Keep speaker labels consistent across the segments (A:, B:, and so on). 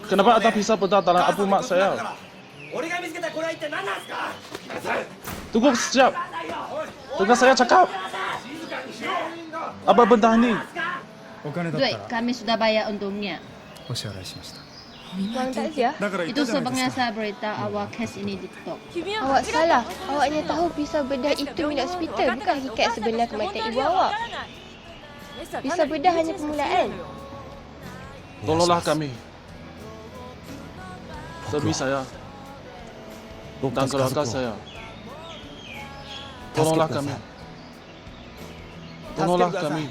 A: Kenapa Ata bisa bedak dalam abu mak saya? Tunggu sekejap. Dengar saya cakap. Apa benda ini?
B: お金だっ
C: Duit
B: たら
C: kami sudah bayar untungnya.
B: お支払いしました
D: Wang takziah?
B: だから言っ
C: Itu
B: たじゃないです
C: sebabnya
B: か
C: saya berita awal kes ini ditok.
D: Awak salah. Awaknya tahu pisau bedah itu milik hospital, bukan hakikat sebenar kematian ibu awak. Pisau bedah hanya permulaan.
A: Tolonglah kami. Demi saya dan keluarga saya. Tolonglah kami. Tolonglah kami.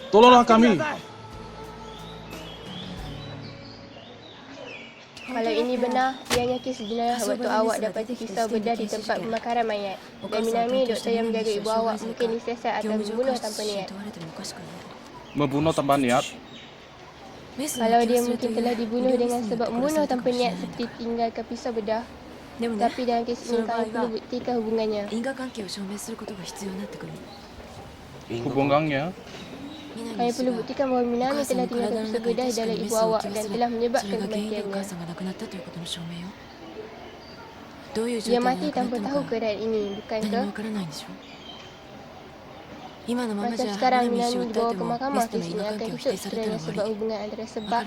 A: Tolonglah kami.
D: Kalau ini benar, ianya kes jenayah waktu awak dapat pisau bedah di tempat pembakaran mayat. Dan Minami, doktor yang menjaga ibu awak, mungkin disiasat atau membunuh tanpa niat.
A: Membunuh tanpa niat.
D: Kalau dia mungkin telah dibunuh dengan sebab membunuh tanpa niat seperti tinggalkan pisau bedah. Tapi dalam kes ini kami perlu buktikan hubungannya.
A: Hubungannya.
D: Kami perlu buktikan bahawa Minami telah tinggalkan pisau bedah dalam ibu awak dan telah menyebabkan kematiannya. Dia mati tanpa tahu keadaan ini, bukankah? Macam sekarang Minami dibawa ke mahkamah, kes ini akan tutup kerana sebab hubungan antara sebab.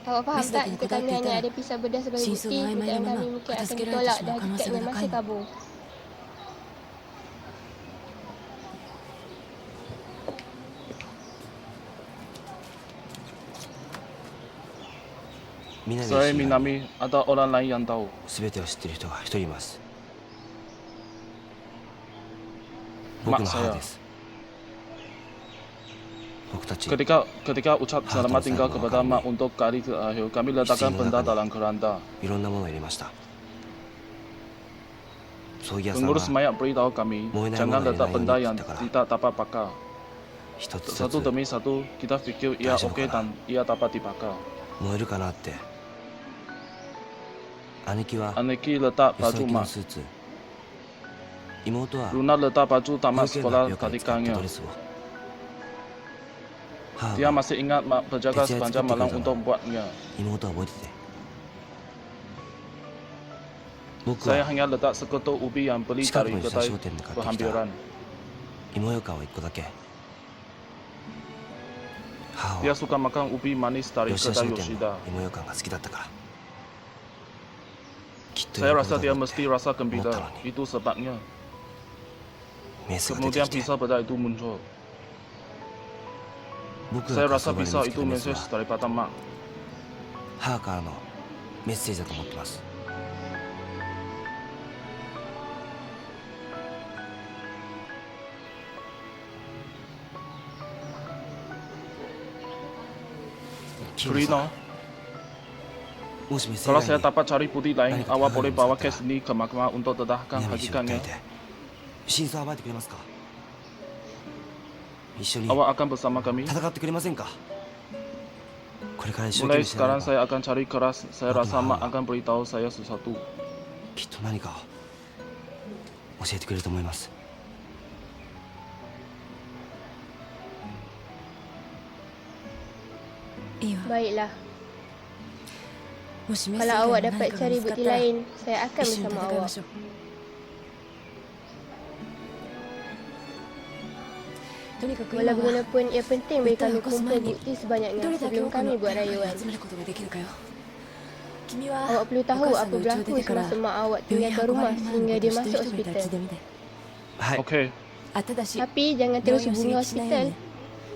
D: Awak faham tak, jika kami hanya ada pisau bedah sebagai bukti, perkataan kami mungkin akan ditolak dan hakikatnya masih kabur.
A: Saya Minami, ada orang lain yang tahu.
E: 全てを知っている人が一人います。
A: Mak
E: 僕の母
A: saya.
E: です。僕たち
A: Ketika ucap selamat tinggal kepada mak untuk kali terakhir, kami letakkan benda dalam keranda.
E: いろんなものを入れました。葬儀屋さん
A: Pengurus
E: は
A: mayat beritahu kami, jangan letak benda yang tidak dapat pakai.
E: 一つず
A: Satu
E: つ
A: demi satu, kita fikir ia oke dan ia dapat dipakai.
E: 燃えるかなって。姉貴は
A: Aneki letak
E: よそ
A: baju
E: 行きの
A: mak.
E: スーツ。妹は
A: Luna letak baju
E: 保
A: tamat
E: 育園
A: sekolah
E: でよく使った
A: ketikanya.
E: ドレスを。母
A: Dia
E: は
A: masih ingat mak berjaga sepanjang malam untuk membuatnya.
E: 妹は覚えてて。僕
A: Saya
E: は
A: hanya letak sekutu ubi yang beli
E: 近く
A: dari
E: の自社
A: kedai
E: 商店で買ってきた
A: berhampiran.
E: 芋ようかんを一個だけ。母
A: Dia
E: は
A: suka makan ubi manis dari
E: 吉田
A: kedai
E: 商店
A: Yoshida.
E: の芋ようかんが好きだったから。きっと喜
A: Saya
E: ぶ
A: rasa
E: だ
A: dia
E: ろうっ
A: mesti
E: て
A: rasa
E: 思ったの
A: gembira.
E: に
A: Itu sebabnya.
E: メスが出て
A: Kemudian
E: きて
A: pisau bedah itu muncul.
E: 僕
A: Saya
E: が
A: rasa
E: 火葬場で見
A: pisau
E: つけ
A: itu
E: たメス
A: message
E: は
A: daripada mak.
E: 母からのメッセージだと思ってます。
A: Kurino,
E: もしメッセ
A: kalau
E: ージ
A: saya
E: 以外に
A: dapat cari bukti lain,
E: Baik,
A: awak
E: kita
A: boleh
E: harus
A: bawa
E: segera.
A: case ini ke mahkamah untuk dedahkan
E: 南氏を訴
A: hakikatnya.
E: えて真相を暴いてくれますか。一緒に
A: Awak akan bersama kami.
E: 戦ってくれませんか。これから一生懸
A: Mulai
E: 命調べれ
A: sekarang
E: ば
A: saya akan cari keras. Saya
E: Aku
A: rasa mak
E: tahu.
A: akan beritahu saya sesuatu.
E: きっと何かを教えてくれると思います。
D: Baiklah.
F: もしメッセージ
D: Kalau
F: 以
D: awak
F: 外の
D: dapat
F: 何かが
D: cari
F: 見つかっ
D: bukti
F: たら
D: lain, saya akan
F: 一緒に
D: bersama
F: 戦いま
D: awak.
F: しょう。とにかく今
D: Walau
F: は
D: bagaimanapun, ia penting bagi kami
F: Betul, aku
D: kumpul
F: semani.
D: bukti sebanyaknya
F: どれだけ
D: sebelum
F: 多く
D: kami
F: の
D: buat
F: 仲間
D: rayuan.
F: を集めることができるかよ。君は
D: Awak perlu
F: お
D: tahu
F: 母さん
D: apa
F: の家を出
D: berlaku
F: てから
D: semasa mak awak
F: 病院
D: tinggalkan
F: 運ば
D: rumah
F: れる前
D: sehingga
F: の
D: dia
F: こと知って
D: masuk
F: る人もいたら聞い
D: hospital.
F: てみて。
E: はい。
A: Oke,
F: あただし
D: Tapi jangan
F: 病
D: terus
F: 院を刺
D: hubungi
F: 激しないよう
D: hospital.
F: に。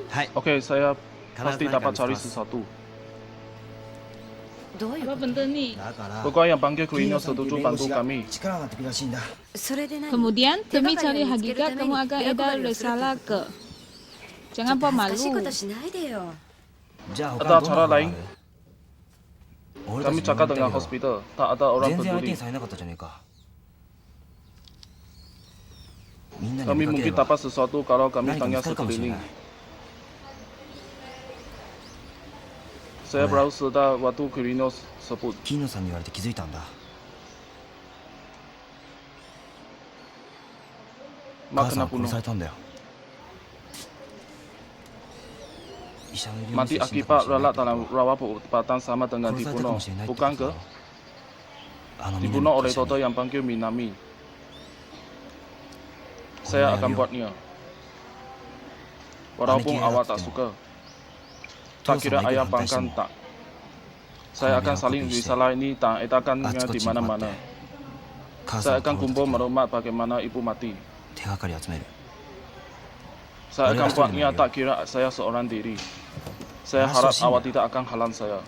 E: はい。
A: oke, saya
E: 必
A: pasti
E: ず何か
A: dapat
E: 見つけ
A: cari
E: ます
A: sesuatu.
F: どういう
C: Apa
F: こと？
C: benda ni?
B: だから
A: Pokoknya yang panggil
B: 桐
A: Kurino
B: 野さんという
A: setuju
B: 弁護
A: bantu
B: 士が
A: kami.
B: 力がなってくるらしいんだ。
F: それで何？
C: Kemudian demi
F: Tetap
C: cari
F: akan
C: hakikat
F: rezeki
C: kamu
F: kita
C: akan
F: ini.
C: edar
F: Biar aku
C: risalah
F: balik
C: ke.
F: ちょ
C: Jangan
F: っと恥ずかしいこ
C: pemalu.
F: としないでよ。
B: じゃあ
A: Ada
B: 他にどんな
A: cara
B: 方法があ
A: lain?
B: る？俺たち
A: Kami
B: に
A: cakap
B: 言ったけ
A: dengan
B: ど
A: hospital. Tak ada orang
B: 全然相手
A: peduli.
B: にされなかったじゃねえか。みんなに
A: Kami
B: 見かけ
A: mungkin
B: れば
A: dapat sesuatu kalau kami
B: 何か見
A: tanya
B: つかるかもしれ
A: sekeliling.
B: ない。
A: Saya baru sedar waktu Kurino sebut.
B: 桐野さんに言われて気づいたんだ。
A: Mak
B: 母さん
A: kena
B: は殺
A: bunuh.
B: されたんだよ。
A: Mati akibat relak dalam rawa pengobatan sama dengan dibunuh, bukan ke? Dibunuh oleh Toto yang panggil Minami. Saya akan buatnya. Walaupun awak tak suka. Tak kira ayah pangkan tak. Saya akan saling risalah ini tak edakannya di mana-mana. Saya akan kumpul maklumat bagaimana ibu mati. Saya akan buatnya tak kira saya seorang diri. Saya harap awak tidak akan halang saya.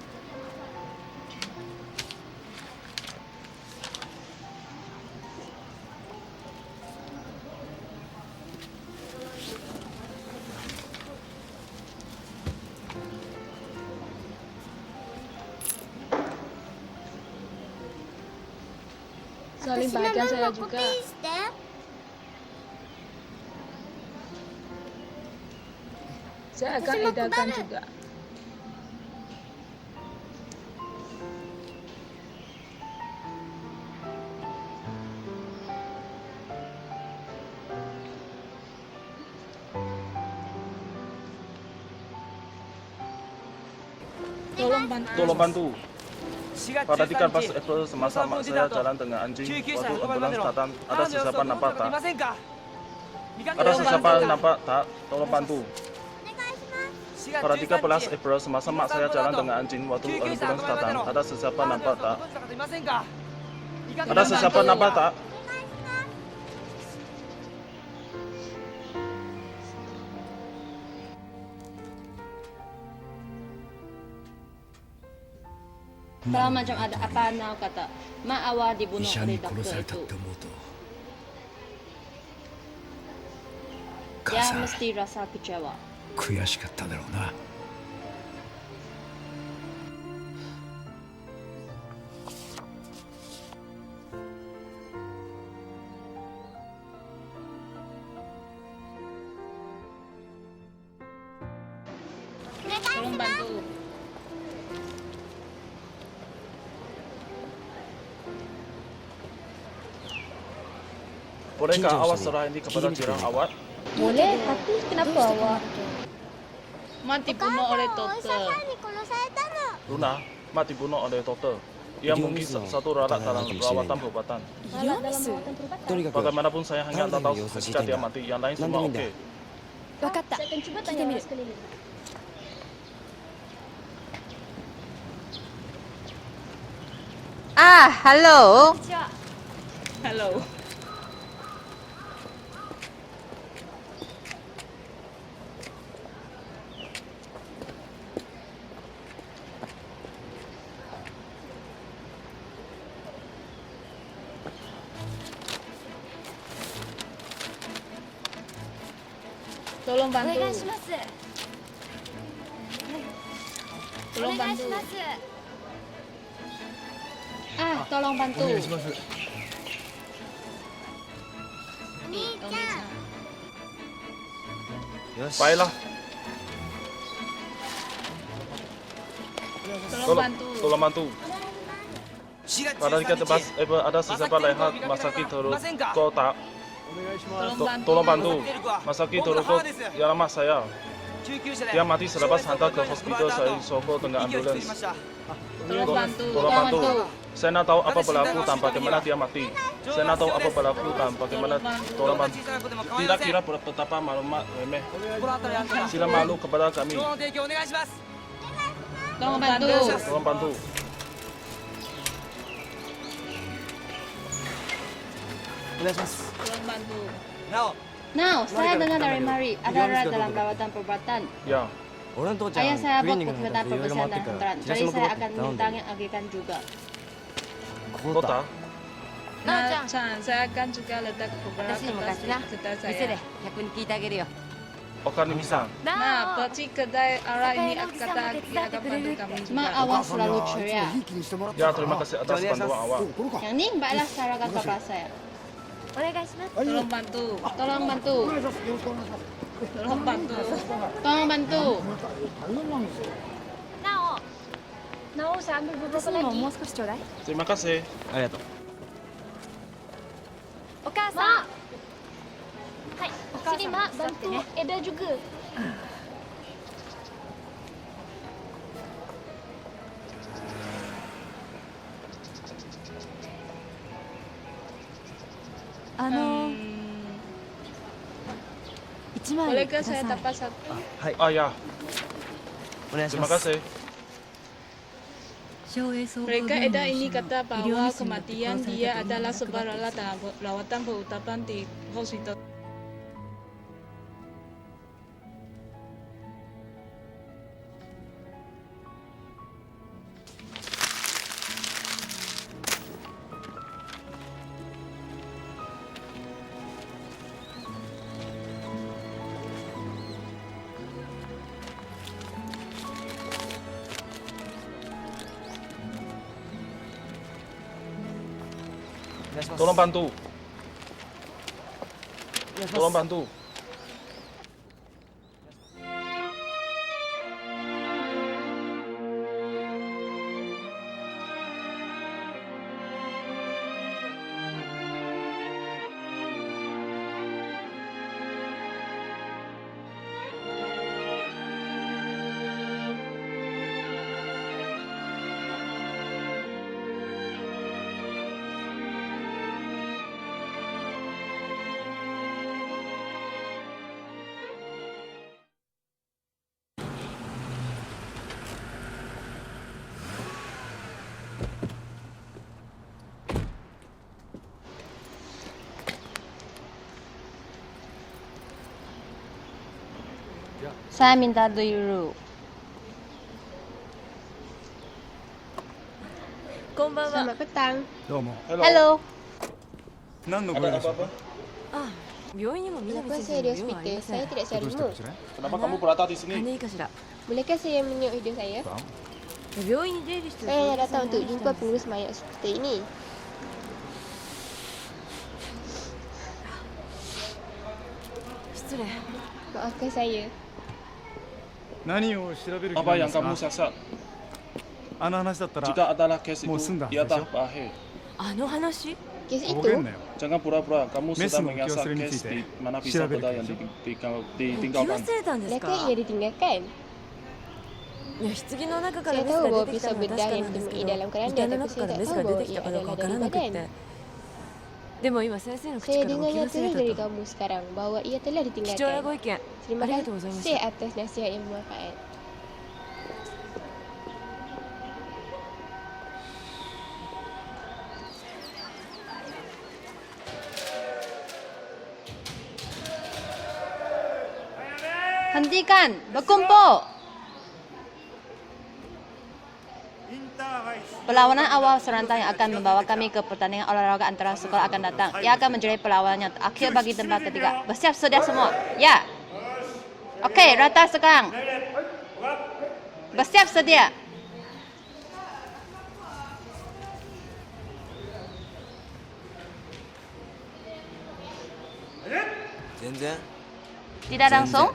D: Saling bahagian saya juga. Saya akan edarkan juga.
A: Tolong bantu. Pada 13 April semasa saya jalan dengan anjing, waktu ambulans datang, ada sesiapa nampak tak? Ada sesiapa nampak tak? Tolong bantu. Pada 13 April semasa saya jalan dengan anjing, waktu ambulans datang, ada sesiapa nampak tak? Ada sesiapa nampak tak?
C: Kalau macam ada apa Nao kata, mak awak dibunuh oleh dokter itu. Dia mesti rasa kecewa.
G: 悔しかっただろうな。
C: Tolong bantu.
A: Bolehkah awak serah ini kepada jiran awak?
D: Boleh, tapi kenapa awak?
C: Mak dibunuh oleh dokter.
A: Luna, mak dibunuh oleh dokter. Ia mungkin satu ralat dalam perawatan perubatan. Bagaimanapun saya hanya tak tahu ketika dia mati, yang lain semua oke.
D: Saya akan cuba tanya orang sekeliling.
F: Halo.
C: Hello. Tolong bantu. Tolong bantu. Tolong bantu.
A: Baiklah,
C: Tolong bantu.
A: tolong bantu. Pada 13 April ada sesiapa lehat Masaki Terukota. Tolong bantu. Masaki Terukota yang lama saya. Dia mati selepas hantar ke hospital saya Soko dengan ambulans.
C: Tolong bantu.
A: Tolong bantu. Saya nak tahu apa berlaku dan bagaimana dia mati. Saya nak tahu apa berlaku dan bagaimana. Tolong bantu. Tidak kira betapa maklumat remeh. Sila malu kepada kami.
C: Tolong bantu.
A: Tolong bantu.
C: Tolong bantu. Now, saya dengar dari Mari ada rat dalam perawatan perubatan.
A: Ya,
C: Ayah saya buat kegiatan pembersihan dan kotoran, jadi saya akan minta yang agihkan juga.
A: Kota.
C: Nah, saya akan juga letak beberapa
F: 私にも貸しな
C: kertas
F: 店
C: saya.
F: で客に聞いてあげるよ
A: Okanimi-san.
C: Nah, pergi kedai arah ini kata dia akan bantu kami juga. Mak awak selalu ceria.
A: Ya, terima kasih atas bantuan awak.
C: Yang ini baiklah sarankan papa saya.
F: お願いします
C: Tolong bantu. Tolong bantu. Tolong bantu. Tolong bantu.
D: Nao, saya ambil beberapa
F: 私にも
D: lagi.
F: もう少しちょうだい
A: Terima kasih.
F: お母さん
D: Hai, sini mak, bantu Eda juga.
C: Bolehkah saya dapat satu?
B: はい
A: Ah ya,
B: お願いし
A: terima
B: ます
A: kasih.
C: Mereka Eda ini kata bahwa kematian dia adalah sebab rawatan berutapan di hospital.
A: Tolong bantu. Tolong bantu.
F: Saya minta dulu.
D: Selamat petang.
G: どうも
F: Halo.
G: 何の声
A: Ada
G: でしょう
A: apa-apa?
D: Kenapa saya di hospital? Saya tidak
G: どうした
D: carimu.
G: かしら
A: Kenapa kamu berada di sini?
D: Bolehkah saya menengok hidung saya?
G: Bang.
D: Saya hanya datang untuk jumpa pengurus mayat hospital ini. Maafkan saya.
G: 何を調べる気な
A: Apa
G: んで
A: yang
G: す
A: kamu
G: か
A: siasat?
G: あの話だったら
A: Jika adalah case
G: Mau
A: itu,
G: sunda,
A: ia dah
G: Tasya.
A: berakhir.
D: Kes
G: とぼけん
D: itu,
G: なよ
A: Jangan pura-pura, kamu
G: Mes
A: sedang
G: no
A: menyiasat
G: kiosure ni
A: case
G: tsuite
A: di mana
G: shiraberu
A: visa beda yang
G: desu.
A: ditinggalkan.
D: adakah ia ditinggalkan? Saya tahu bahwa pisau bedah yang ditemui dalam keranda, tapi saya tak tahu bahwa ia adalah dari badan. Saya dengarnya terus dari kamu sekarang bahawa ia telah ditinggalkan. Terima kasih atas nasihat yang bermanfaat.
F: Hentikan, berkumpul. Perlawanan awal serentak yang akan membawa kami ke pertandingan olahraga antara sekolah akan datang. Ia akan menjadi perlawanan yang terakhir bagi tempat ketiga. Bersiap sedia semua. Ya. Okey, rata sekarang. Bersiap sedia. Tidak langsung?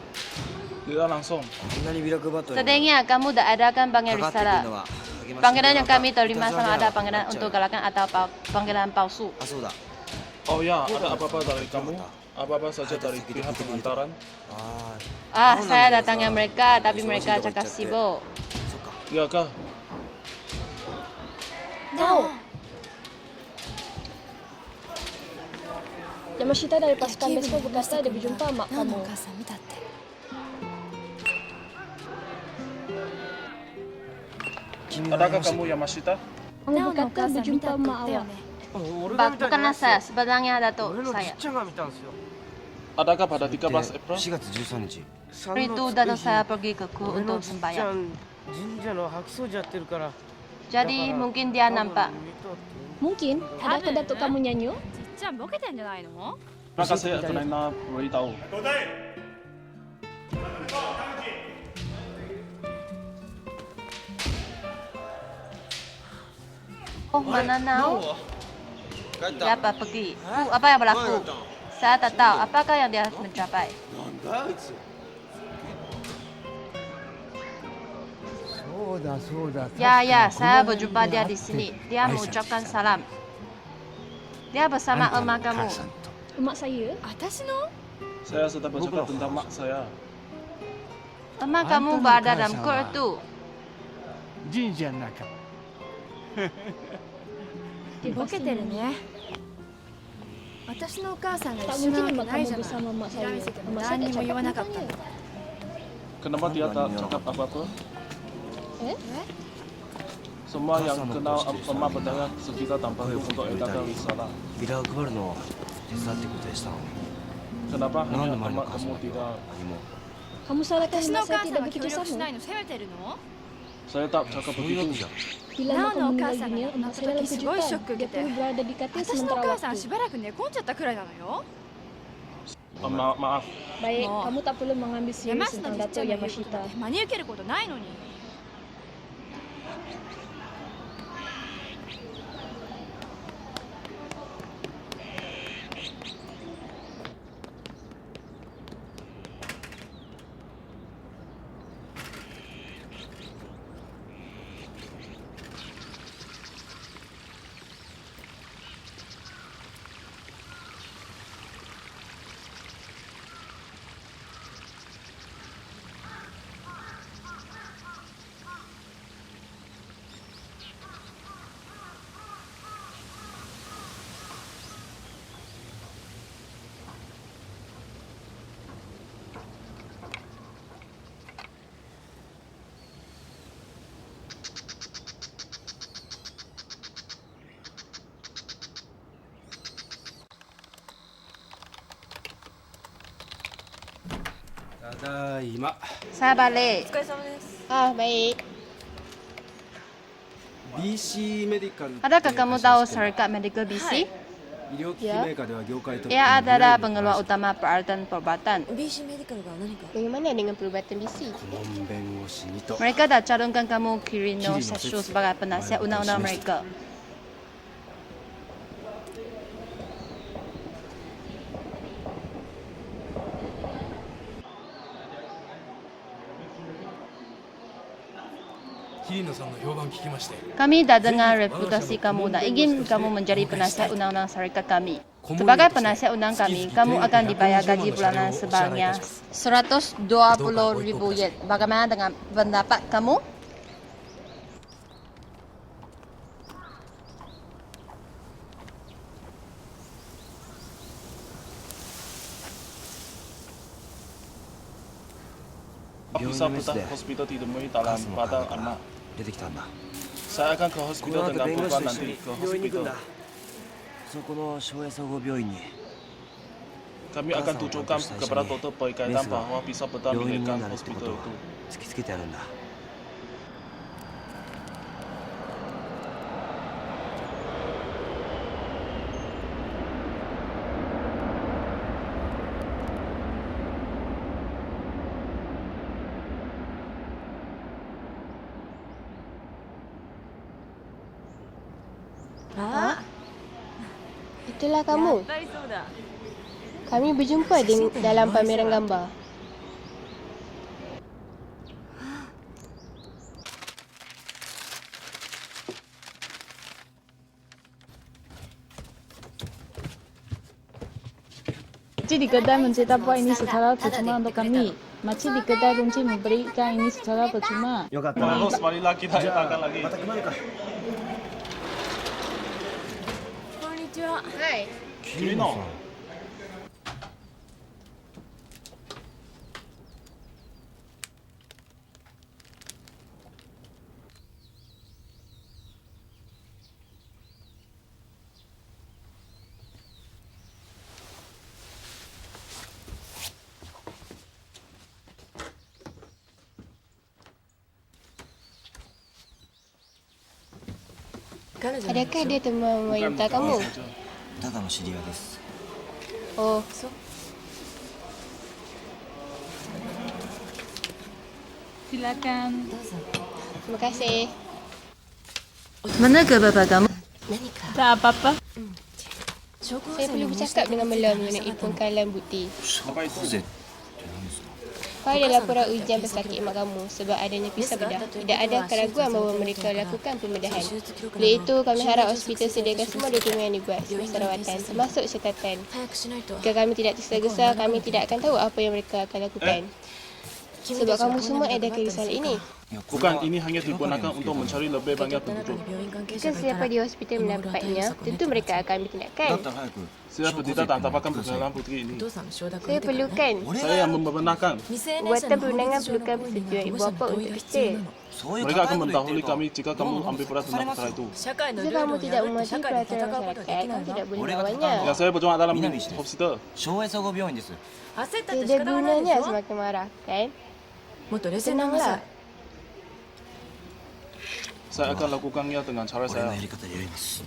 A: Tidak langsung.
B: こんなにビラ配ったのに
F: Sedangnya kamu dah adakan
B: か
F: panggilan
B: かってくる
F: risalah.
B: のは励まし
F: Panggilan
B: の
F: yang kami terima sama ada panggilan untuk galakan atau panggilan palsu.
B: あそうだ
A: Oh ya, ada apa-apa dari kamu? Apa-apa saja dari pihak pengantaran?
B: あ
F: Ah, saya datangnya mereka, tapi mereka cakap sibuk.
B: ーそっか
A: Iya kah?
D: Yamashita dari pasukan baseball berkata dia berjumpa mak kamu.
A: Adakah kamu Yamashita?
D: Kamu berkata berjumpa mak awak.
F: Bukanlah saya, sebenarnya Datuk saya.
A: Adakah pada
B: で
A: 13 April?
B: 4月13日
F: Hari itu Datuk saya pergi ke Ku untuk sembahyang.
H: 神社の白掃除やってるから
F: Jadi mungkin dia nampak.
D: Mungkin, adakah Datuk kamu nyanyi?
A: Terima kasih karena beritahu.
F: Oh, Mananau. Siapa pergi? Apa yang berlaku? Saya tak tahu apakah yang dia mencapai. Ya, saya berjumpa dia di sini. Dia mengucapkan salam. Dia bersama emak kamu.
D: Emak saya?
A: Saya sedang bercakap tentang mak saya.
F: Emak kamu berada dalam kur itu.
G: 神社の中
D: Dia bosan.
I: 私のお母さんが
C: Tak
I: 一緒な
C: mungkin
I: わけ
C: mak
I: ない
C: kamu
I: じゃない
C: bersama mak
I: ひら
C: saya.
I: めせても
C: Mak saya
I: 何
C: tak
I: にも言
C: cakap
I: わなかった
C: apa-apa.
A: Kenapa dia tak cakap apa-apa?
D: Eh?
A: Semua yang kenal emak bertanya sekitar tanpa untuk edakan risalah.
B: ビラを配るのを手伝ってくれたりしたの
A: Kenapa
B: なん
A: hanya
B: でマリの
A: emak
B: 母さん
A: kamu
B: だけ
A: tidak?
B: は何も
C: Kamu salahkan
I: 私の
C: mak
I: お
C: saya
I: 母さん
C: tidak
I: は協
C: bekerja
I: 力しな
C: sama.
I: いの責めてるの
A: Saya tak cakap
B: そういうわけ
A: begitu.
B: じゃ
C: Bila
I: Nao
C: mak
I: no
C: kamu meninggal
I: okasa
C: dunia,
I: ga
C: mak saya dalam
I: nato toki sugoi
C: kejutan.
I: shock
C: Dia
I: ukete.
C: perlu berada di katil
I: 私のお
C: sementara
I: 母さん
C: waktu.
I: しばらく寝込んじゃったくらいなのよ
A: Maaf.
C: Baik,
I: Mo.
C: kamu tak perlu mengambil
I: 山
C: serius
I: 下
C: tentang
I: のじっちゃ
C: Dato'
I: んの言うこと
C: Yamashita.
I: で真に受けることないのに
B: ただいま
F: Saya balik.
D: Ah, baik.
B: BC メディカル
F: Adakah kamu tahu syarikat medical BC?
B: 医療機器メーカーでは業界トップ
F: Ia adalah pengeluar utama peralatan perubatan.
I: BC メディカルが何か
D: Bagaimana dengan perubatan BC?
B: 顧問弁護士にと
F: Mereka dah calonkan kamu Kirino Sashu sebagai penasihat undang-undang mereka. Kami dah dengar reputasi kamu dan ingin kamu menjadi penasihat undang-undang syarikat kami. Sebagai penasihat undang kami, kamu akan dibayar gaji bulanan sebanyak 120,000 yen. Bagaimana dengan pendapat kamu?
A: Bisa betah hospital ditemui dalam
B: 母さんの
A: pada
B: 体から
A: anak.
B: 出てきたんだ
A: Saya akan ke
B: この
A: hospital
B: 後
A: dengan
B: 弁護士
A: Purba
B: と一緒
A: nanti
B: に
A: ke
B: 病院に行くん
A: hospital.
B: だそこの昭和総合病院に
A: Kami akan tunjukkan kepada dokter berkaitan bahwa bisa betah
B: 病院に
A: milikkan
B: なるってこ
A: hospital
B: とを
A: itu.
B: 突きつけてやるんだ
D: Itulah kamu. Kami berjumpa dalam pameran gambar.
C: Makcik di kedai mencetak buah ini secara percuma untuk kami. Makcik di kedai kunci memberikan ini secara percuma.
B: よかったな
A: Terus balik lagi, tak akan lagi.
B: また来まるか
I: こんにちは
D: Hai.
A: Kirino.
D: Adakah dia teman wanita kamu?
B: ただの知り合いです
D: Oh,
C: Silakan.
D: terima kasih.
F: Mana ke bapa kamu?
C: Tak apa-apa.
D: Saya perlu bercakap dengan Mela mengenai pengkalan bukti.
A: Apa itu?
B: ぜ
D: Fai ada laporan ujian pesakit mak kamu sebab adanya pisau bedah. Tidak ada keraguan bahawa mereka lakukan pembedahan. Oleh itu, kami harap hospital sediakan semua dokumen yang dibuat semasa rawatan, termasuk catatan. Jika kami tidak tergesa-gesa, kami tidak akan tahu apa yang mereka akan lakukan. Sebab kamu semua ada risalah ini.
A: Bukan, ini hanya digunakan untuk mencari lebih banyak penduduk.
D: Jika siapa di hospital mendapatnya, tentu mereka akan ambil tindakan.
B: だったら早く
A: Siapa tidak tak dapatkan bukti bukti ini?
D: Saya perlukan.
A: Saya yang membenarkan.
D: Buatan perundangan perlukan persetujuan ibu bapa untuk kita.
B: そういう
A: Mereka
B: 考え
A: akan
B: こと言って
A: mendahului
B: ると
A: kami jika kamu ambil berat tentang perkara itu.
D: Jika kamu tidak mematuhi peraturan masyarakat, kamu tidak boleh melawannya.
A: Ya, saya berjuang dalam hospital.
B: 昭和総合病院です
D: Tidak gunanya semakin marah, kan? Tenanglah.
A: Saya akan lakukannya dengan cara
B: 俺の
A: saya.
B: やり方でやります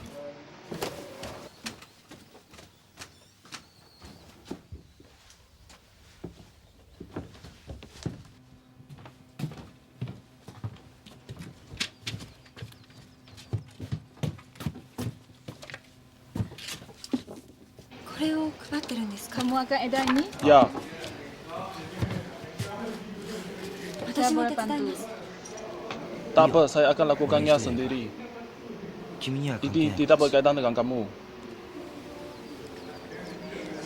I: これを配ってるんですか。
C: Kamu akan edar ini?
A: Ya,
I: 私も手伝います。
A: tak apa, saya akan lakukannya sendiri.
B: 君には関係
A: Ini
B: ない
A: tidak berkaitan dengan kamu.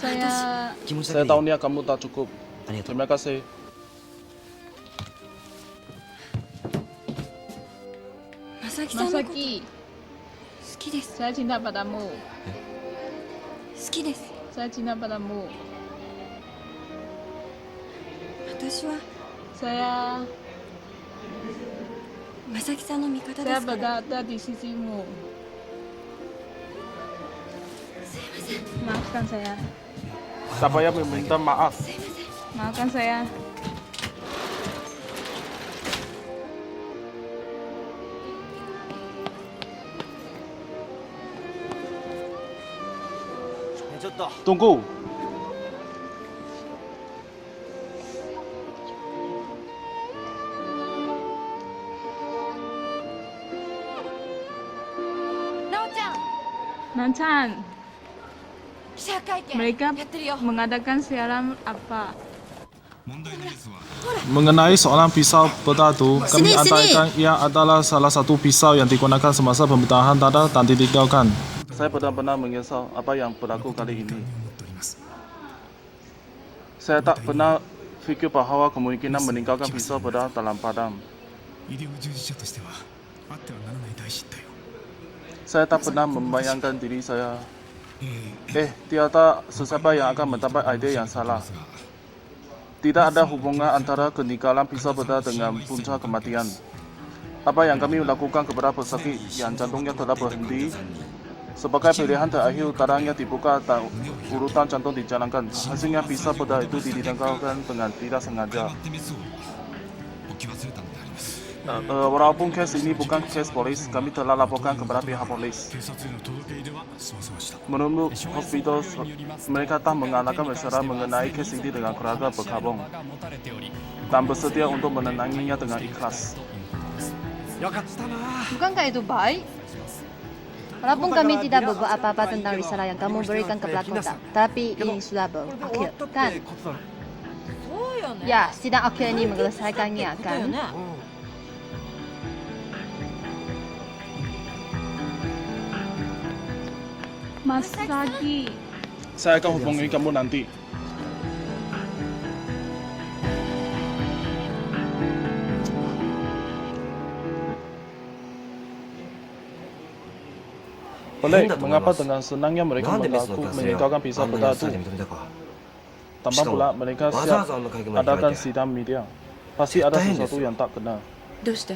C: Saya
B: 気持ち
A: Saya
B: だけでい
A: tahu
B: い
A: niat kamu tak cukup.
B: ありがとう
A: Terima kasih.
I: 正木さんのこと好
C: Masaki,
I: きです。
C: saya cinta padamu.
I: 好きです。
C: Saya cinta padamu.
I: 私は
C: Saya
I: 正木さんの味方で
C: saya
I: すから
C: berada di sisimu. Maafkan saya.
A: Tak payah meminta maaf.
C: Maafkan saya.
A: Tunggu.
C: Nanchan,
I: 記者会見
C: mereka
I: やってるよ。
C: mengadakan siaran apa?
A: Mengenai soalan pisau peta itu, kami antaikan ia adalah salah satu pisau yang digunakan semasa pembedahan dada dan ditinggalkan. Saya benar-benar menyesal apa yang berlaku kali ini. Saya tak pernah fikir bahwa kemungkinan meninggalkan pisau peda dalam padang. Saya tak pernah membayangkan diri saya. Tiada sesiapa yang akan mendapat ide yang salah. Tidak ada hubungan antara keninggalan pisau peda dengan punca kematian. Apa yang kami lakukan kepada pesakit yang jantungnya telah berhenti, sebagai pilihan terakhir darahnya dibuka dan urutan jantung dijalankan. Hasilnya pisau peda itu ditinggalkan dengan tidak sengaja. Walaupun kes ini bukan kes polis, kami telah laporkan kepada pihak polis. Menurut hospital, mereka tak mengadakan masalah mengenai kes ini dengan keluarga berkabung dan bersedia untuk menenanginya dengan ikhlas.
F: Bukankah itu baik? Walaupun kami tidak berbuat apa-apa tentang risalah yang kamu berikan ke pelaku, tapi ini sudah berakhir, kan? Ya, sidang akhir ini menyelesaikannya, kan?
C: Masaki,
A: Saya akan hubungi kamu nanti. Pelik, mengapa dengan senangnya mereka meninggalkan pisau peda itu? Tanpa pula mereka siap adakan sidang media. Pasti ada sesuatu yang tak benar.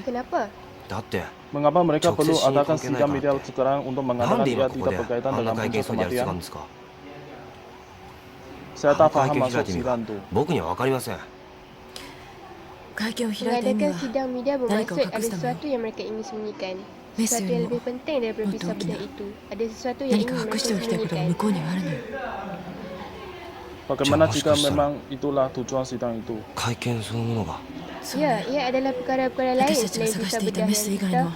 D: Kenapa?
B: だって
A: Mengapa mereka perlu adakan sidang media sekarang untuk
B: なん
A: mengatakan
B: で
A: ia
B: 今ここ
A: tidak
B: で
A: berkaitan
B: あんな
A: dengan
B: 会
A: punca
B: 見そうにやる必要がある
A: kematian?
B: んですか
A: Saya
B: あの
A: tak
B: 会
A: paham
B: 見開い
A: maksud
B: てみ
A: sidang
B: る
A: itu.
B: 僕には分かりません
I: 会見を開いた意味
D: Mengadakan
I: は
D: sidang media
I: 何かを
D: bermaksud
I: 隠
D: ada
I: すため
D: sesuatu yang mereka ingin sembunyikan.
I: メス
D: Sesuatu
I: より
D: yang
I: も
D: lebih penting daripada
I: もっと
D: pisau
I: 大きな
D: peda itu. Ada sesuatu yang
I: 何
D: ingin
I: か隠
D: mereka
I: しておきたいことが
D: sembunyikan.
I: 向こうにはあるのよ。
A: Bagaimana jika
B: Jangan
A: memang itulah tujuan sidang itu?
B: 会見そのものが
D: Ya, ia adalah perkara-perkara lain
I: 私たちが
D: selain
I: 探し
D: pisau
I: ていた
D: bedah
I: メ
D: yang
I: ス以外
D: kita
I: の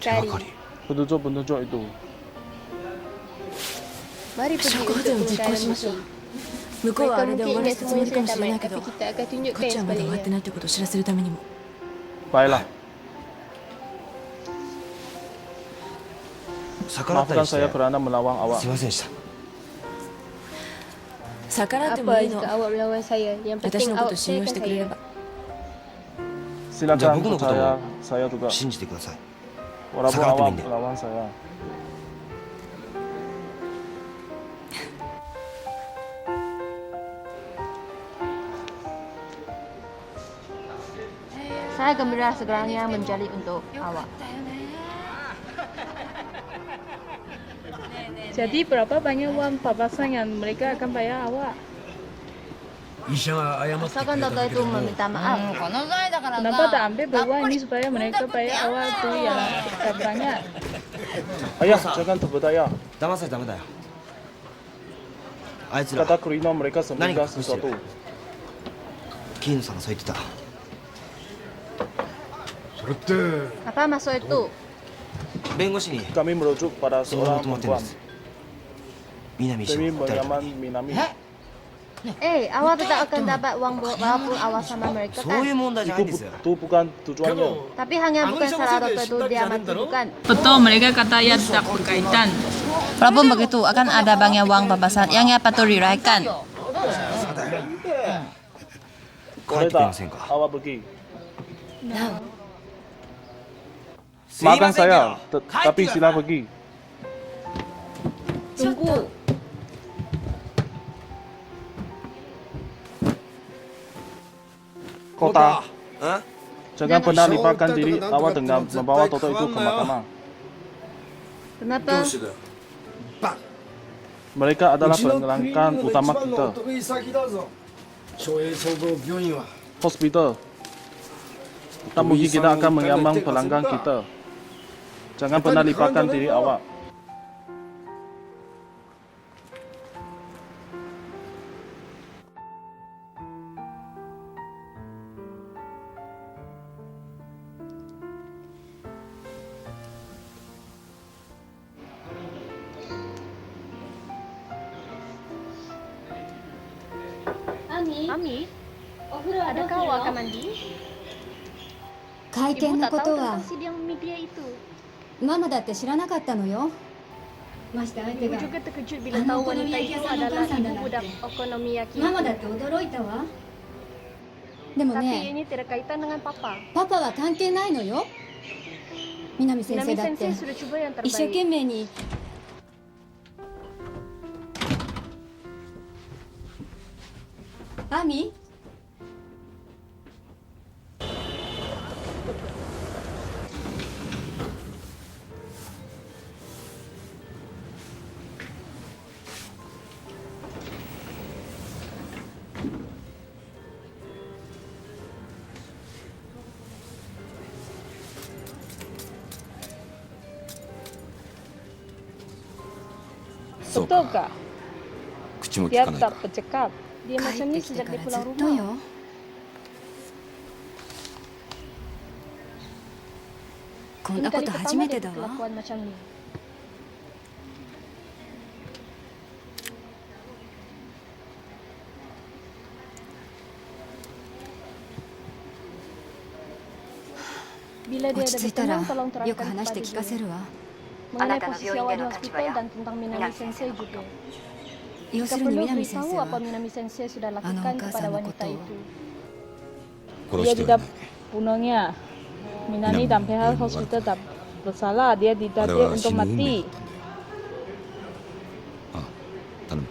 B: 手が
D: cari.
B: かり
A: Petunjuk-petunjuk itu.
D: Mari pergi
I: 証拠
D: untuk
I: 保全を実行
D: pembukaan
I: しましょう
D: bukti.
I: 向こうはあ
D: Mereka
I: れで終
D: mungkin
I: わら
D: ingat
I: せたつも
D: semua
I: りかも
D: sudah
I: しれな
D: tamat,
I: いけど
D: tapi kita akan
I: こ
D: tunjukkan
I: っちは
D: yang
I: まだ終わって
D: sebaliknya.
I: ないってことを知らせるためにも
A: Baiklah,
B: 逆らった
A: maafkan
B: りして
A: saya kerana melawang awak.
B: すいませんでした
I: 逆らっても
D: Apa
I: いいの
D: jika awak melawan saya? Yang
I: 私
D: penting
I: のこ
D: awak
I: と信用し
D: percayakan
I: てくれれ
D: saya.
I: ば
A: Silakan
B: 僕のこと
A: percaya
B: を
A: saya juga.
B: 信じてください
A: Walaupun
B: Sekarang
A: awak
B: temenin dia.
A: melawan saya.
F: Saya gembira segalanya menjadi untuk awak.
C: Jadi berapa banyak uang papasan yang mereka akan bayar awak?
F: Asalkan Toto itu meminta maaf.
C: Kenapa tak ambil peluang ini supaya mereka bayar awak itu yang tak banyak?
A: Ayah, jangan terberdaya.
B: 騙されたらダメだよあいつら
A: Kata Kurino mereka sembunyikan
B: Nani?
A: sesuatu.
B: キーヌさんがそう言ってた
F: Apa maksud itu?
B: 弁護士に
A: Kami merujuk pada
B: 相談を
A: seorang
B: 求まってるん
A: perempuan
B: です南氏
A: demi
B: を訴えるため
A: mengaman Minami.
F: Awak tetap akan dapat uang walaupun awak sama mereka
B: そういう
F: kan?
B: 問題じゃないんですよ
A: Itu bukan tujuannya.
F: Tapi hanya bukan salah Toto itu diamati bukan.
C: Betul, mereka kata ia tidak berkaitan.
F: Walaupun begitu akan ada banyak uang papasan yang patut diraihkan.
B: 帰
A: Boleh
B: ってくれま
A: tak
B: せんか
A: awak pergi?
B: すいま
A: Maafkan
B: せんけど
A: saya, tapi sila pergi.
C: Tunggu.
A: Kota,
B: Hah?
A: jangan pernah libatkan diri awak dengan membawa Toto itu ke mahkamah.
F: Kenapa?
A: Mereka adalah pelanggan utama kita. Hospital. Tak mungkin kita akan mengaman pelanggan kita. Jangan pernah libatkan diri awak.
D: Ami, adakah awak akan mandi?
I: 会
D: Ibu
I: 見の
D: tak
I: こ
D: tahu
I: とは
D: tentang sidang media itu.
I: ママだって知らなかったのよまして相手
D: Ibu
I: が
D: juga terkejut bila tahu wanita itu adalah ibu budak Okonomiyaki
I: ママ
D: itu.
I: だって驚いたわでも
D: Tapi
I: ね
D: ini tidak kaitan dengan papa.
I: パパは関係ないのよ南先
D: Minami
I: 生だって
D: sensei sudah coba yang
I: 一生
D: terbaik.
I: 懸命にアミ
C: Betulkah?
E: 口も聞
C: Dia
E: かない
C: tak
E: か
C: bercakap.
D: Dia
I: 帰
D: macam
I: っ
D: ni
I: てきて
D: sejak
I: か
D: dia
I: らず
D: pulang
I: っと
D: rumah.
I: よこん
D: Ini
I: なこ
D: kali
I: と
D: pertama
I: 初め
D: dia
I: てだわ
D: berkelakuan macam ni. Bila dia
I: 落
D: ada
I: ち着いたら
D: berkenan, tolong
I: よく
D: terangkan
I: 話して
D: kepada
I: 聞かせ
D: dia
I: るわ
D: mengenai posisi awak di hospital dan tentang Minami Sensei juga.
I: 要
D: Jika
I: するに
D: perlu
I: 南先
D: beritahu
I: 生
D: apa
I: は
D: Minami Sensei sudah
I: あのお
D: lakukan
I: 母
D: kepada
I: さんのこ
D: wanita
I: とを
D: itu.
E: 殺
C: Dia
E: しては
C: tidak
E: ない
C: bunuhnya. Minami dan pihak hospital tak bersalah. Dia tidak
E: Ada
C: dia untuk
E: sinu
C: mati.
E: umi. ああ頼む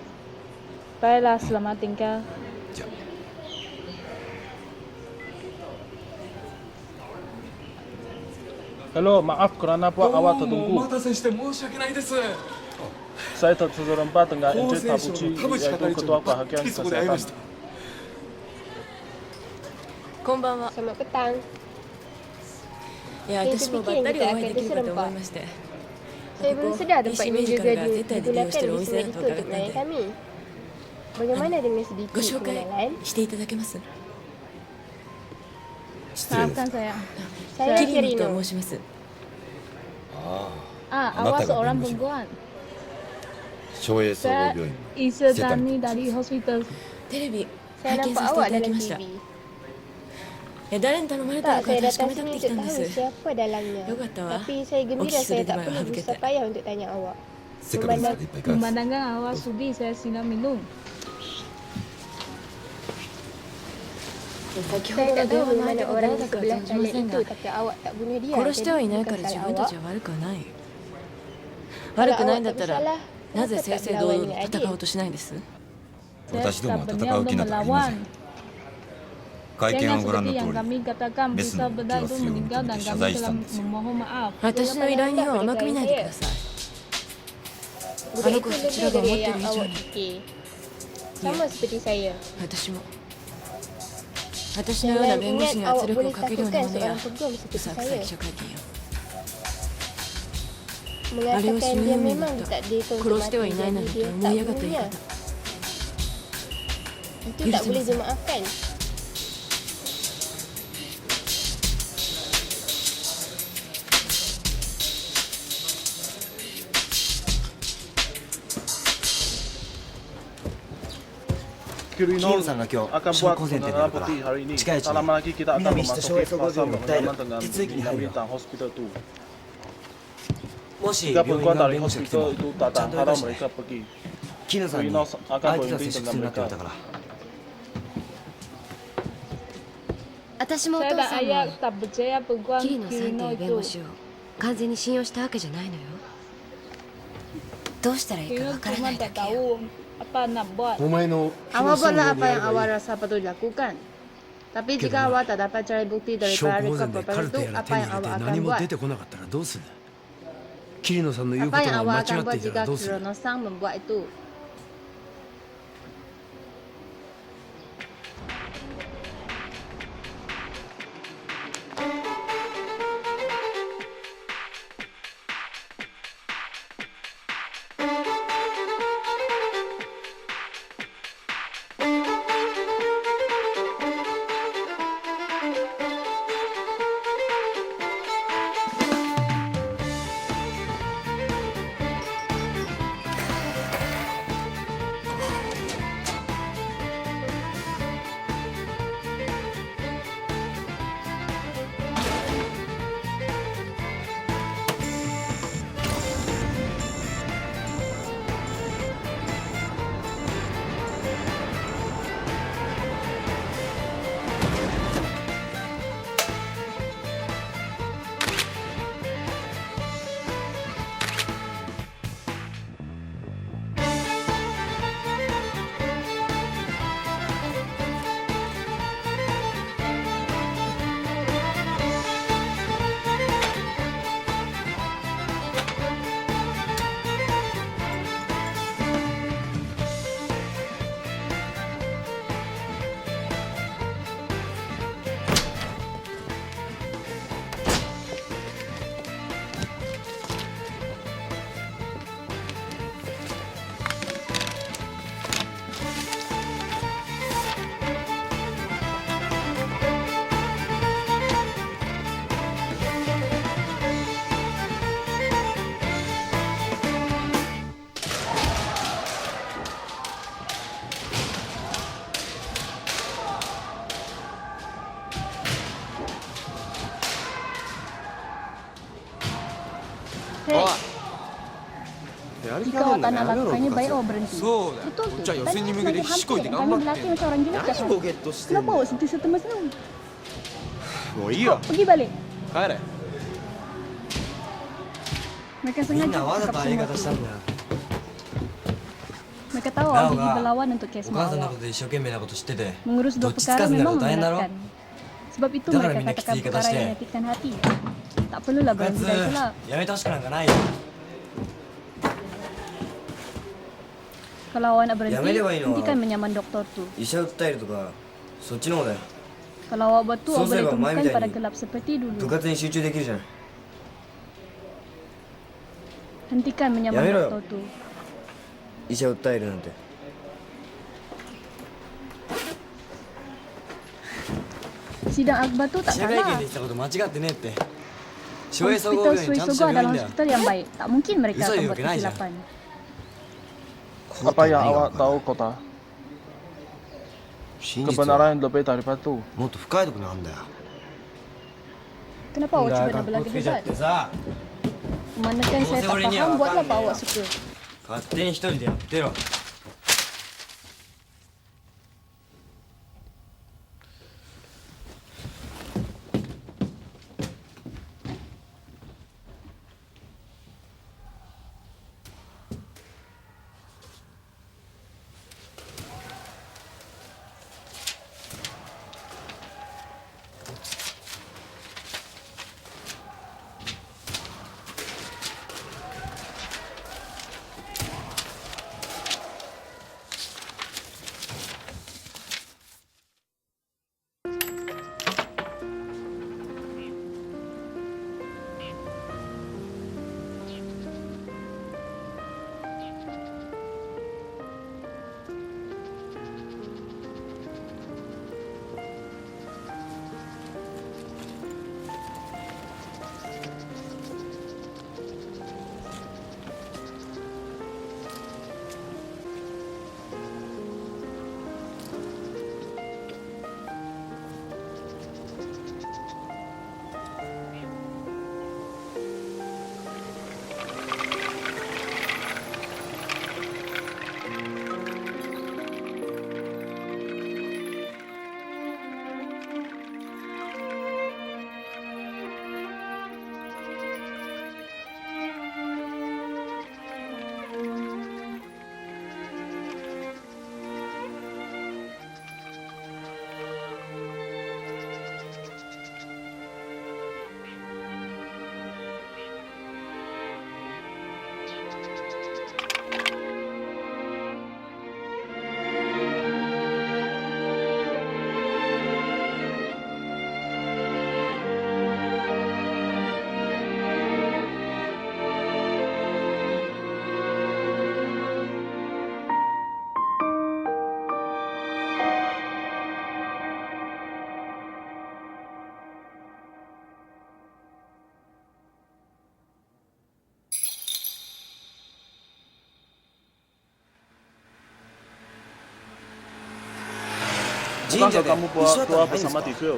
C: Baiklah, selamat tinggal.
E: じゃあ
A: Hello, maaf kerana buat awak tertunggu. Saya terserempat dengan Encik Tabuchi, yaitu Ketua Bahagian Kesehatan.
D: Selamat petang.
I: いや
D: 私もばったりお会いできるかと思いまして Saya belum sedar tempat ini juga digunakan oleh medical untuk melayani kami. Bagaimana dengan sedikit
I: ご紹介
D: pengenalan?
I: していただけます
E: 失礼です
C: Maafkan saya.
D: Saya
I: キリミと
D: Kirino.
I: 申します
C: Ah,
E: Anak
C: awak
E: tak
C: seorang
E: minum
C: perempuan.
E: 省営総合
C: Saya
E: 病院
C: Isetani dari hospital.
I: テレビ
D: Saya
I: 拝見
D: nampak
I: させて
D: awak
I: いただき
D: dalam
I: ました
D: TV.
I: 誰に頼まれた
D: Tak,
I: のか
D: saya
I: 確か
D: datang
I: めたく
D: sini
I: てき
D: untuk
I: たんで
D: tahu
I: す
D: siapa dalangnya.
I: Yogatta wa.
D: Tapi saya gembira
I: Oki
D: saya
I: sudah
D: tak
I: dibayar,
D: perlu
I: harus
D: bersusah
I: kita.
D: payah untuk tanya awak.
E: せっかくですので一杯いかがですか
C: Pemandangan awak sudi saya silam minum.
D: Saya tak tahu mana orang di sebelah toilet itu, kata awak tak bunuh dia.
I: 殺してはいないから自分たちは悪くはない。悪くないんだったらなぜ正々堂々と戦おうとしないんです？
E: 私どもは戦う気などありません。会見をご覧の通り、ベスの気は強いと見て謝罪したんですよ。
I: 私の依頼人を甘く見ないでください。あの子たちらが思ってる以上に。
D: Sama seperti saya.
I: 私のような弁護士に圧力をかけるようなものや
D: peguam
I: う
D: seperti
I: さんくさ
D: saya.
I: い記者会見よ。
D: Mengatakan dia memang ditakdirkan untuk
I: 殺してはいないなん
D: mati,
I: て
D: dia
I: 思い
D: tak
I: 上がった言い
D: bunuhnya.
I: 方。
D: Itu tak boleh dimaafkan.
E: キリノさんが今日
A: akan
E: 証
A: buat
E: 拠前提だから
A: putih hari ini.
E: 近いうち
A: Tak lama
E: に
A: lagi kita akan
E: 南石と昭
A: memasuki
E: 和総合
A: fase
E: 病院の訴え
A: pemakaman
E: る
A: dengan
E: 手続きに入るよ
A: Bintang Hospital itu.
E: もし
A: Jika
E: 病院
A: perempuan
E: が
A: dari
E: 弁護士が来て
A: hospital
E: も
A: itu
E: ちゃん
A: datang,
E: と生
A: harap
E: かして
A: mereka pergi.
E: キヌさんに
A: Kirinos
E: 相
A: akan
E: 手と
A: berunding
E: 接触
A: dengan
E: するなって言わ
A: mereka.
E: れたから
I: 私もお
C: Saya
I: 父
C: dan
I: さん
C: ayah
I: も
C: tak percaya peguam
I: 桐野さんと
C: Kirino
I: いう弁
C: itu.
I: 護士を完全に信用したわけじゃないのよ。どうしたらいいか
C: Kirino
I: わからな
C: cuma
I: いだ
C: tak
I: けよ。
C: tahu apa nak buat.
G: お前の
F: Awak buatlah apa yang awak rasa patut dilakukan. Tapi jika awak tak dapat cari bukti dari
J: 証拠
F: para
J: 保
F: rekod
J: 全でカ
F: proper
J: ル
F: itu,
J: テやら
F: apa
J: 手に
F: yang
J: 入れて
F: awak
J: 何
F: akan
J: も
F: buat?
J: 出てこなかったらどうする？桐野さんの言うこ
F: Apa
J: と
F: yang
J: が間
F: awak
J: 違
F: akan
J: って
F: buat
J: いた
F: jika
J: らどうする？
F: Kirono Sang membuat itu?
I: Jika awak tak nak lakukannya, baik awak berhenti.
E: そうだよ
I: Betul
E: こっ
I: tu.
E: ちは予選に向けて必死こいて
I: Kami
E: 頑張って
I: berlatih macam orang gila
E: 何
I: kan?
E: ボケっとしてん
I: Kenapa
E: の
I: awak sentiasa tersenyum?
E: もういいよ
I: Pergi balik.
E: 帰れ
I: Mereka
B: みん
I: sengaja
B: なわざ
I: cakap
B: とああいう言い
I: semua
B: 方
I: tu.
B: したんだよ。
I: Mereka tahu
B: Tahu
I: awak jadi
B: nggak?
I: berlawan untuk kes
B: お母さんの
I: awak.
B: ことで一生懸命なこと知ってて、
I: Mengurus
B: ど
I: dua
B: っちつか
I: perkara
B: ずなの
I: memang
B: 大変だろ
I: memberatkan. Sebab itu
B: Jangan
I: mereka
B: minta
I: katakan
B: kita
I: perkara
B: stay.
I: yang menyakitkan hati. Tak perlulah
B: こいつ
I: berhenti dari kelab.
B: やめてほしくなんかないよ。
I: Kalau awak nak berhenti,
B: Yamereba ino.
I: hentikan menyaman doktor tu.
B: 医者訴えるとか、そっちの方だよ。
I: Kalau awak buat tu, awak
B: Selesai,
I: boleh
B: Bang. Main
I: tumbuhkan
B: macam
I: pada
B: ni.
I: gelap seperti
B: 部
I: dulu.
B: 活に集中できるじゃん。
I: Hentikan menyaman
B: Yamero.
I: doktor tu.
B: 医者訴えるなんて。
I: Sidang akbar tu tak
B: 記者会見
I: salah.
B: で言ったこと間違ってねえって。省営総合
I: Hospital
B: 病院ちゃんとし
I: Sui
B: た
I: Sogo
B: 病院
I: adalah
B: だよ。
I: hospital yang baik. Tak mungkin mereka
B: Bisa
I: akan
B: juga
I: buat
B: kena aja.
I: kesilapan.
A: Apa yang awak tahu, Kota?
E: 真実は
A: Kebenaran lebih daripada itu.
E: もっと深いところにあるんだよ
I: Kenapa awak cuba nak
B: 格好
I: berlaga
B: つけちゃ
I: hebat?
B: ってさ、
I: Memandangkan saya tak
B: Dosa-dosanya
I: faham, buatlah apa
B: akan-
I: awak suka.
B: 勝手に一人でやってろ。
A: Bukankah kamu tua bersama di Phil?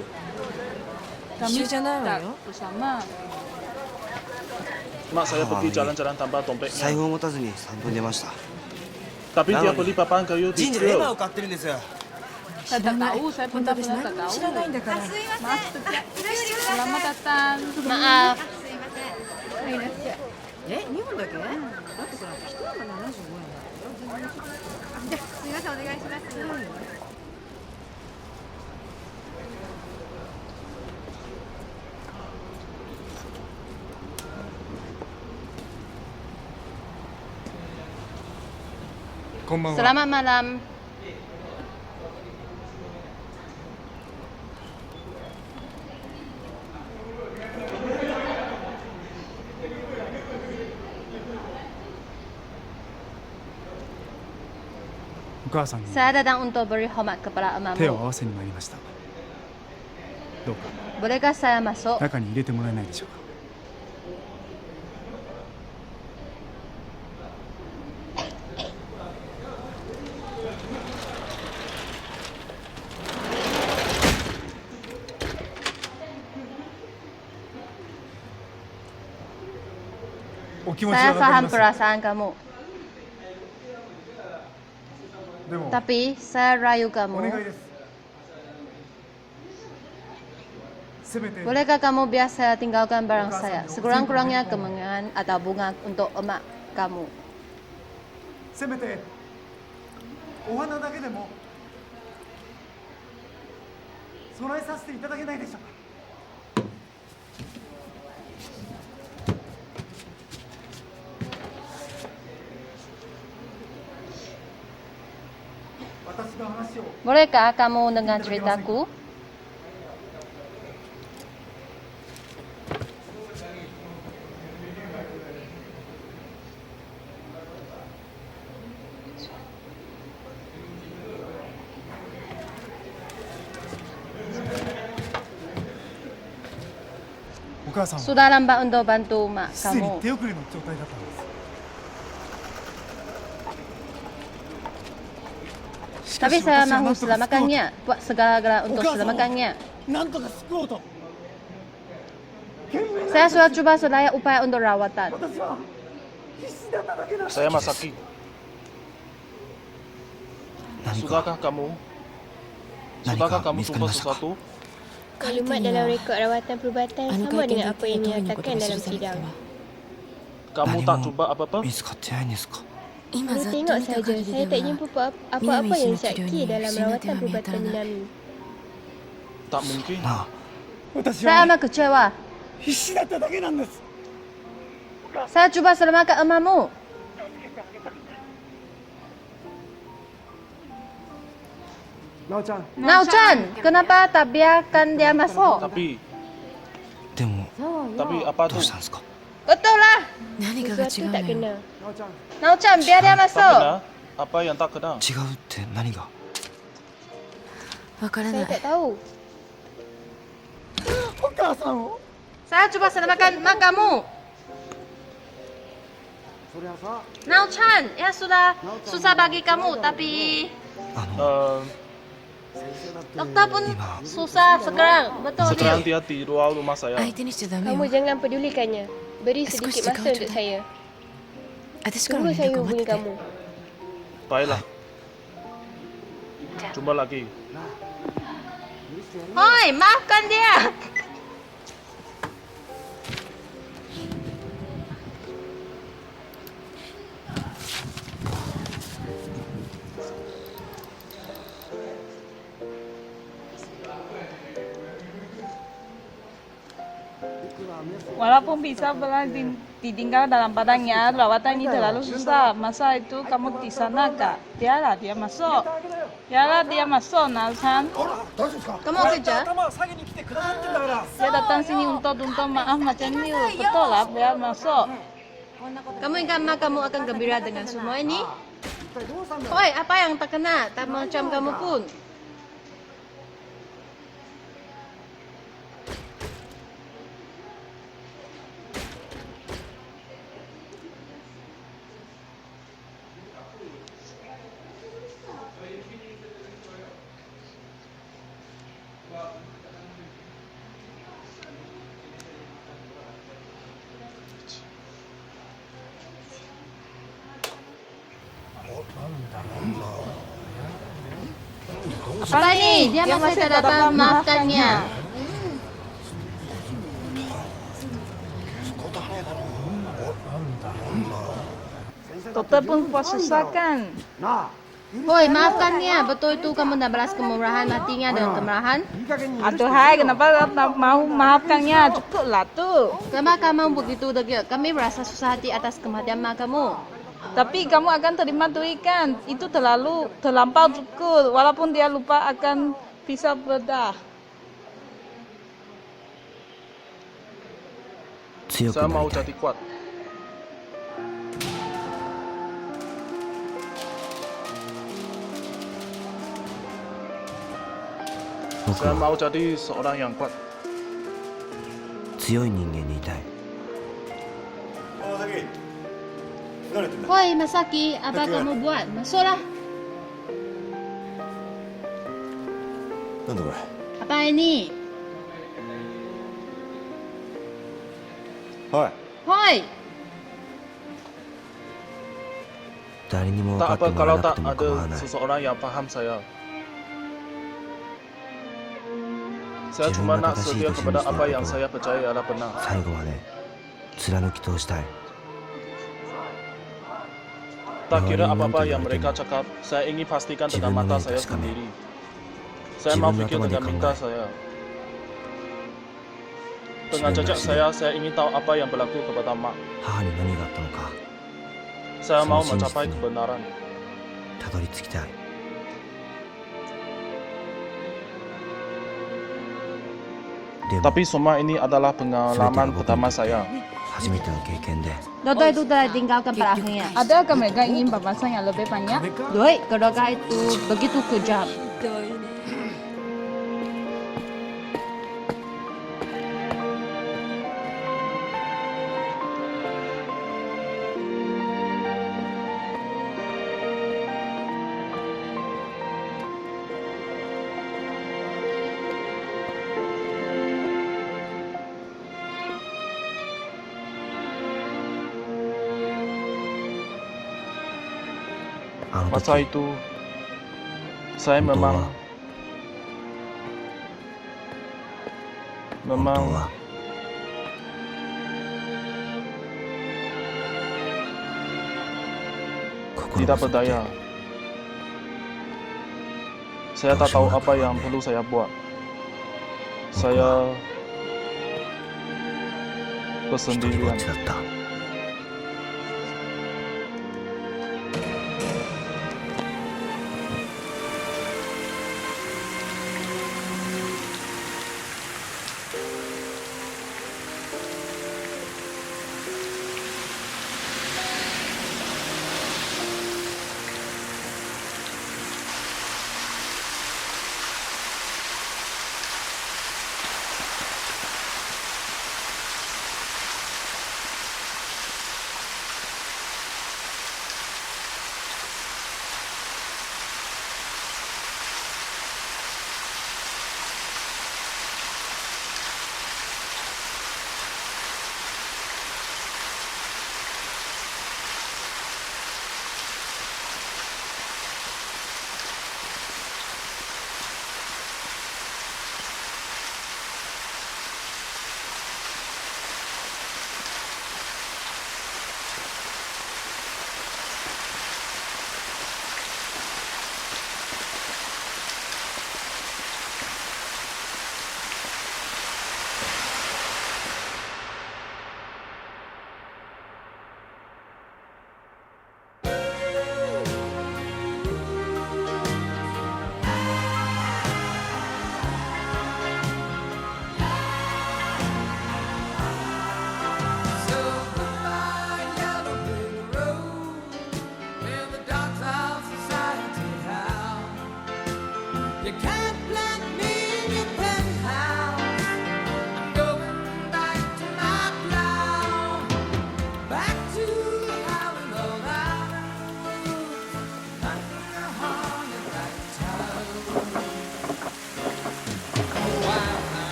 C: Kami
I: 一緒じゃないわ
C: tak
I: よ
C: bersama.
A: Mak saya pergi jalan-jalan tanpa dompetnya.
B: 財布を持たずに散歩に出ました
A: Tapi dia beli papan kayu di
B: 神社で絵
A: Phil.
B: 馬を買ってるんです
C: Saya tak tahu, saya pun tak pernah tak tahu.
I: 知らないんだから
C: Maaf, selamat datang.
F: Maaf.
I: え日本だけだってさ一山75円だよ
G: こんばんは
F: Selamat malam.
G: お母さんに
F: Saya datang untuk beri hormat kepada
G: 手を
F: emakmu.
G: 合わせに参りましたどうか
F: Bolehkah saya masuk?
G: 中に入れてもらえないでしょうか お気持ち
F: Saya
G: はわか
F: faham
G: ります
F: perasaan kamu.
G: でも
F: Tapi saya rayu
G: お願
F: kamu.
G: いですせめて
F: Bolehkah kamu biar saya tinggalkan barang saya? Sekurang-kurangnya kemenangan atau bunga untuk emak kamu.
G: せめてお花だけでも備えさせていただけないでしょうか私の話を
F: Bolehkah kamu dengar ceritaku? Sudah lambat untuk bantu mak
G: すでに
F: kamu.
G: 手遅れの状態だったんですしか
F: Tapi
G: し
F: saya
G: 私は
F: mahu
G: 何とか救おうと
F: selamatkannya. Buat segala-gala untuk
G: Bukan,
F: selamatkannya.
G: なんとか救おうと
F: Saya sudah coba sedaya upaya untuk rawatan.
G: 私は必死だっただけだ
A: Saya Masaki. Sudahkah kamu? Sudahkah kamu jumpa sesuatu?
D: Maklumat dalam rekod rawatan perubatan sama dengan apa yang dinyatakan dalam sidang.
A: Kamu tak cuba apa-apa?
B: 見つかってないんですか
I: 今
D: Saya
I: ざっと見
D: tengok
I: た
D: saja,
I: 限り
D: saya
I: で
D: tak
I: は
D: jumpa apa-apa yang syaki dalam rawatan perubatan Minami.
A: Tak mungkin.
B: なあ
G: 私
F: Saya
G: は
F: amat kecewa.
G: 必死だっただけなんです
F: Saya coba selamatkan emakmu. Nao-chan, kenapa tak biarkan dia masuk?
A: Tapi
B: でも
A: apa
B: どう
A: tuh?
B: したんですか
F: Betul lah.
I: 何かが違
D: Sesuatu
I: う
D: tak
I: のよ
D: kena.
F: Nao-chan, biar dia
A: Tak
F: masuk.
A: kena? Apa yang tak kena?
B: 違うって何が
I: わからな
D: Saya
I: い
D: tak tahu.
G: お母さんを
F: Saya coba selamatkan mak kamu. Nao-chan, ya sudah susah bagi kamu, tapi
B: あの
F: dokter pun susah sekarang. Betul
A: Sekarang
F: dia.
A: dia di luar rumah saya.
I: 相手にしちゃダメ
D: Kamu
I: よ
D: jangan pedulikannya. Beri sedikit
I: Excuse,
D: masa
I: kau
D: untuk
I: cuba.
D: saya.
I: 私からの
D: Tunggu
I: 連
D: saya
I: 絡を待
D: hubungi
I: ってて
D: kamu.
A: Baiklah. Jumpa lagi.
F: Hoi, maafkan dia.
C: Walaupun bisa ditinggal dalam badannya, rawatan ini terlalu susah. Masa itu kamu di sana, Kak? Biarlah dia masuk. Biarlah dia masuk, Nao-chan.
F: Kamu kerja?
C: Dia datang sini untuk maaf macam ini. Betul lah, biar masuk.
F: Kamu ingat mak kamu akan gembira dengan semua ini? Hoi, apa yang tak kena? Tak macam kamu pun. Apa ini? Dia masih tak dapat memaafkannya.
C: Dokter pun susahkan.
F: Hoi, maafkannya. Betul itu kamu nak balas kemurahan hatinya dengan kemarahan?
C: Aduhai, kenapa tak mau maafkannya? Cukuplah tu.
F: Kenapa kamu begitu degil? Kami merasa susah hati atas kematian mak kamu.
C: Tapi kamu akan terima tu ikan. Itu terlampau cukup. Walaupun dia lupa akan pisau bedah.
A: Saya mau jadi kuat. Saya mau jadi seorang yang kuat.
B: 強い人間にいたい。
F: Hoi, Masaki, apa kamu buat? Masuklah.
E: なんだこれ
F: Apa ini?
E: はい
F: Hoi,
B: 誰にも分
A: Tak
B: かって
A: apa
B: もら
A: kalau
B: えなく
A: tak
B: ても
A: ada
B: 構わない。
A: seseorang yang paham saya. Saya
B: 自分
A: cuma
B: が
A: nak
B: 正しい
A: setia
B: と信
A: kepada
B: じてい
A: apa
B: る
A: yang
B: こと
A: saya
B: を
A: percaya adalah benar.
B: 最後まで貫き通したい。
A: Tak kira apa-apa yang mereka cakap, saya ingin pastikan dengan mata saya sendiri. Saya mau pikir dengan minta saya. Dengan jejak saya ingin tahu apa yang berlaku kepada Mak.
B: 母に何があったのか
A: Saya mau mencapai kebenaran.
B: たどり着きたい。でも
A: Tapi semua ini adalah pengalaman pertama saya.
B: 初めての経験で
F: Dodo itu telah ditinggalkan pada akhirnya.
C: Adakah mereka ingin balasan yang lebih banyak?
F: Doi, kedua itu begitu kejam.
I: ひどいね。
B: あの
A: Masa
B: 時
A: itu, saya
B: 本当
A: memang
B: は本当
A: memang
B: は 心
A: tidak
B: 細くて
A: berdaya. Saya tak tahu apa yang perlu saya buat. Saya
B: 一人ぼっ
A: bersendirian.
B: ちだった。